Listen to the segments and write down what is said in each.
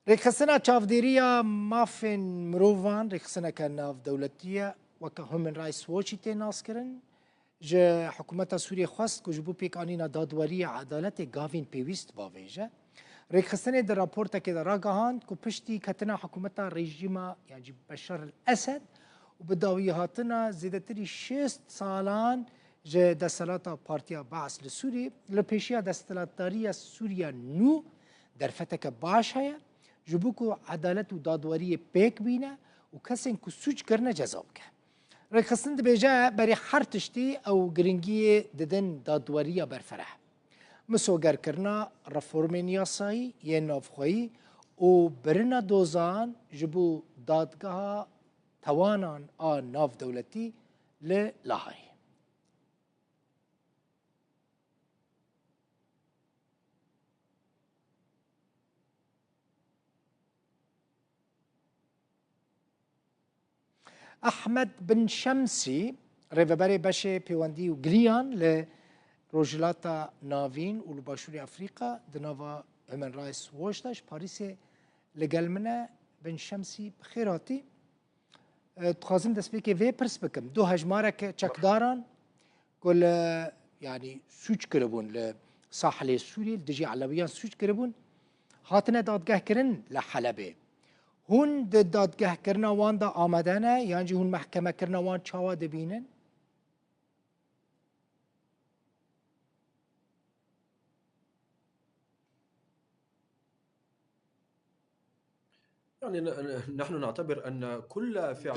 رێکخستنا چاودێریە مافên mirovan rêxistineke navdewletiye weke Human Rights Watchî tê naskirin ji hikûmeta Sûriyê xwest ku ji bo pêkanîna dadweriya edaletê gavên pêwîst bavêje. Rêxistinê di raportekê de ragihand ku piştî ketina hikûmeta rejîma yan jî Beşar el-Esed û bi dawî hatina zêdetirî 6 salan ji desthelata Partiya Baas li Sûriyê li pêşiya desthilatdariya Sûriya nû derfeteke baş heye ji bo ku edalet û dadweriyê pêk bîne û kesên ku sûç kirine ceza bike. Rêxistin dibêje berê her tiştî ew giringiyê didin dadweriya berfereh. Misogerkirina reformên yasayî yên navxweyî û birina dozan ji bo dadgeha tawanan a navdewletî li Lahayê. Ahmed bin Şemsî rêveberê beşê pêwendî û giliyan li Rojhilata Navîn û li Başûrê Efrîqa di nava Human Rights Watch de ji Parîsê li gel min e. Bin Şemsî bi xêr hatî. Dixwazim destpêkê vê pirs bikim. Du hejmareke çekdaran ku li yanî sûç kiribûn li sahilê Sûriyê dijî Elewiyan sûç kiribûn hatine dadgehkirin li Helebê. Hûn di dadgehkirina wan de amade ne yan jî hûn mehkemekirina wan çawa dibînin?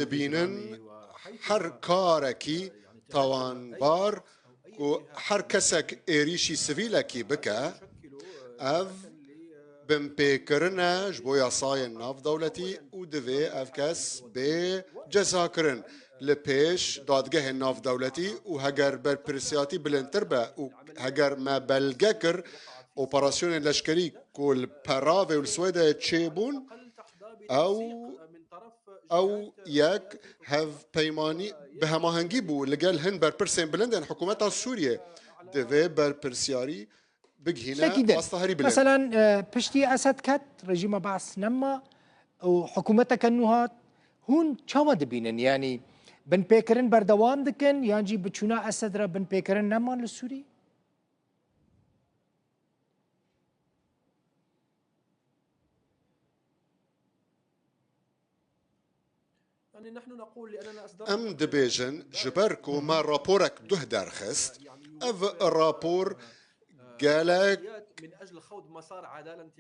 دبینن هر کارکی توانبار و هر کسک ایریشی سویلکی بکه اف بمپیکرنه جبو یاسای ناف دولتی و دوی اف کس به جزا کرن لپیش دادگه ناف دولتی و هگر بر پرسیاتی بلندتر به و هگر ما بلگه کر اپراسیون لشکری کل پراوه و السویده چه بون او یک هف پیمانی به هماهنگی بو لگل هن بر پرسین بلندن حکومت سوریه دوی بر پرسیاری بگهینه واستهاری بلند مثلا پشتی اسد کت رژیم بعث نما و حکومتک نوهات هون چاوا دبینن یعنی بن پیکرن بردوام دکن یعنی جی بچونا اسد را بن پیکرن نما لسوری ام دبیجن جبرکو ما راپورک ده درخست اف راپور قالك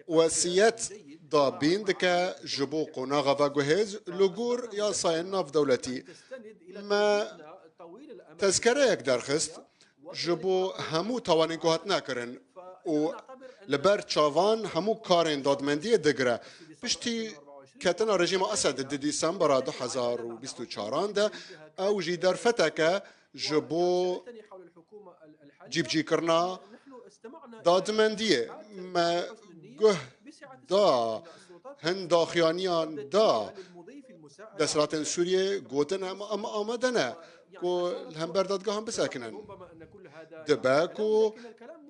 وسيات ضابين دكا جبو قناغا فاقوهيز لغور يا صاين ناف دولتي ما تذكره يك درخست جبو همو توانين كوهات ناكرن و لبر تشافان همو كارين دادمندية دقرة بشتي كاتنا رجيم أسد دي ديسمبر 2024 ده أو جي درفتك جبو جيب جي كرنا دادمندیه ما گه دا هن داخیانیان دا دستلاتن سوریه گوتن اما آمدنه کو هم بردادگاه هم بساکنن دباکو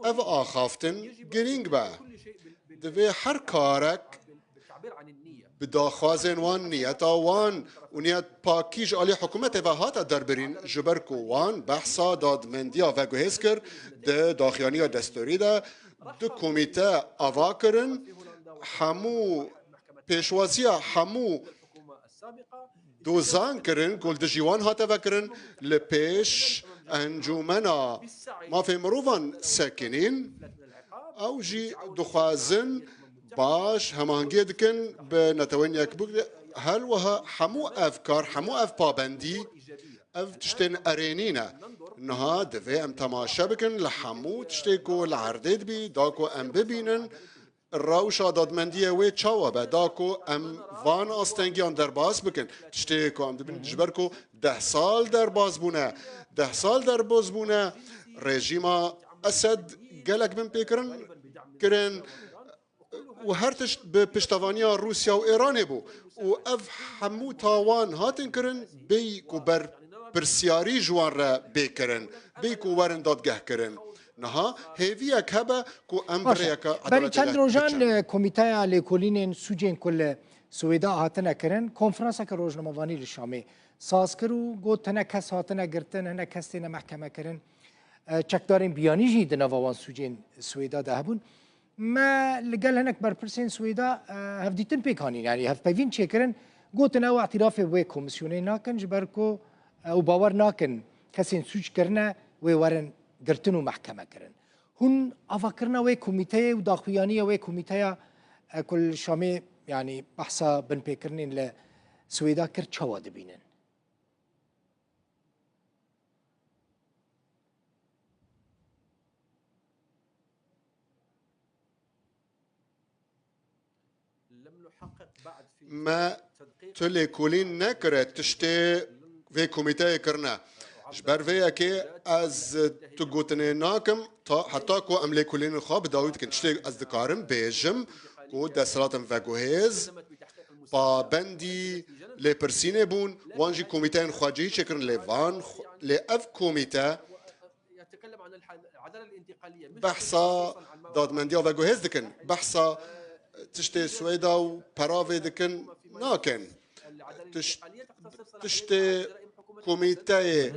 او آخافتن گرینگ با دوی هر کارک بداخوازن وان نیتا وان و نیت پاکیج آلی حکومت و هاتا دربرین جبرکو وان بحثا دادمندیا و گوهز کر ده داخیانی دستوری ده ده کمیته آوا کرن همو پیشوازی همو دوزان کرن گل ده جیوان هاتا و کرن لپیش انجومنا ما فی مروفان ساکنین او جی دخوازن باش هماهنگی دکن به نتوان یک بوک هل وها همو افکار همو اف پابندی اف تشتن ارینینا نها دوی ام تماشا بکن لحمو تشتیکو العردید بی داکو ام ببینن روشا دادمندیه وی چاوا با داکو ام وان آستنگیان در باز بکن تشتیکو ام دبین جبرکو 10 سال در باز بونه 10 سال در باز بونه رژیما اسد گلک بین پیکرن کرن و هرتش به پشتوانیا روسیا و ایران بو و اف همو تاوان هاتن کرن بی کو بر پرسیاری جوان را بی کرن بی کو ورن دادگه کرن نها هیویک هبه کو ام باشه بريك برای چند روزان کمیته لیکولین سوجین کل سویدا هاتنه کرن کنفرانس که روزنامه‌وانی لشامه ساز کرو گوتنه کس هاتنه گرتن هنه کس تینه محکمه کرن چکدارین بیانی جی دنوان سوجین سویدا ده هبون ما لقال هناك بربرسين سويدا هفديتن بيكانين يعني هف بيفين تشيكرن قوتنا او اعتراف وي كوميسيوني ناكن جبركو او باور ناكن كسين سوج كرنا وي ورن قرتنو محكمة كرن هن افكرنا وي كوميتيه وداخويانيه وي كوميتيه كل شامي يعني بحثا بن بيكرنين لسويدا كر تشوا دبينن ما تلي كولين نكرت تشتي في كوميتاي كرنا جبر فيا كي از تقوتني ناكم حتى كو املي كولين الخاب داود كن تشتي از دكارم بيجم كو دسراتم فاكوهيز با بندي لي برسيني بون وانجي كوميتاين خواجي شكرن لي فان لي اف كوميتا يتكلم عن العداله الانتقاليه بحثا داد منديا فاكوهيز دكن بحثا تشتي سويدا وبرافي دكن ناكن تشتي كوميتاي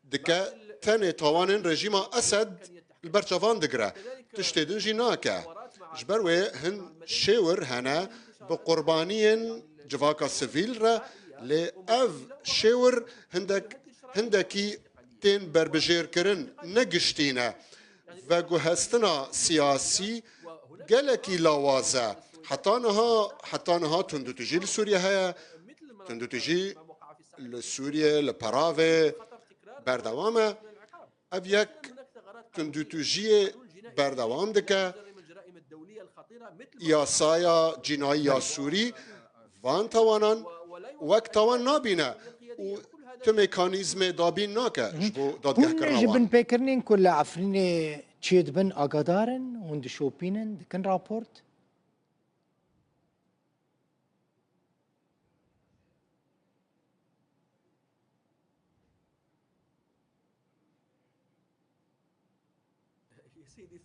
دكا تاني طوانين رجيم اسد البرشافان دقرا تشتي دنجي ناكا جبروي هن شاور هنا بقربانيين جفاكا سيفيل را لي اف شاور هندكي تين بربجير كرن نقشتينا فاقو هستنا سياسي قالكي لوازة حتى نها تندو تجي لسوريا هيا تندو تجي لسوريا لبرافي بردوامة أبيك تندو تجي بردوام دكا يا سايا جنائي سوري وان توانان وقت توان نابينا وتميكانيزم دابين ناكا جبو دادگه كرنوان جبن بيكرنين كل عفرين تشيد بن اقادارن هند شوبينن دكن رابورت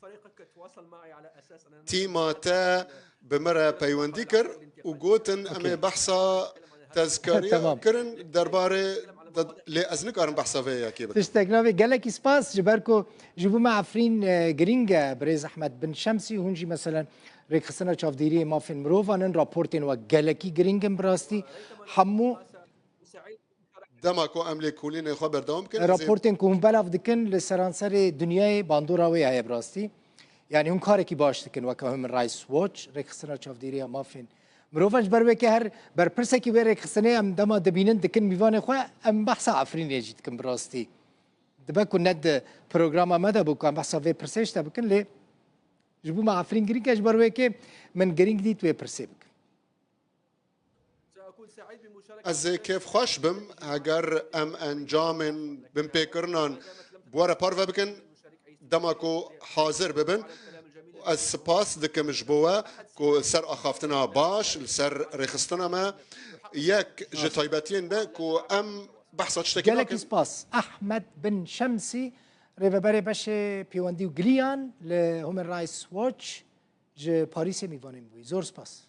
فريقك تواصل معي على اساس ان تيماتا بمرة بيونديكر وقوتن أمي بحثا تذكارية كرن درباري لأزنك أرن بحثا فيها كيبت تشتاقنا قالك سباس جباركو جبو مع عفرين جرينجا بريز أحمد بن شمسي وهنجي مثلا ريك خسنا شاف ديري ما في مروفانن رابورتين وقالكي جرينجا براستي حمو دماكو أملي كولين خبر دوم كن رابورتين كون بلاف دكن لسرانسر دنياي باندورا ويا هي براستي يعني هم كاركي باش دكن وكا من رايس واتش ريك خسنا شاف ديري ما فين مروفاش بروي هر بر برسكي وريك خسنا ام دما دبينن دكن ميفان خو ام بحث عفرين يجي دكن براستي دبكو ند بروجرام مدى بوكا بحث في برسيش تبكن لي جبو مع عفرين جرينكا جبروي من جرينك دي توي برسيبك از كيف خوش بم اگر ام انجام بم بيكرنان بورا بارفا بكن دماكو حاضر ببن از سپاس دكم جبوه كو سر اخافتنا باش سر رخصتنا ما يك جتايبتين به كو ام بحثات شتكي جالك سباس احمد بن شمسي ريفابري باش بيواندي وجليان لهومن رايس واتش ج باريس ميفانين بوي زور سباس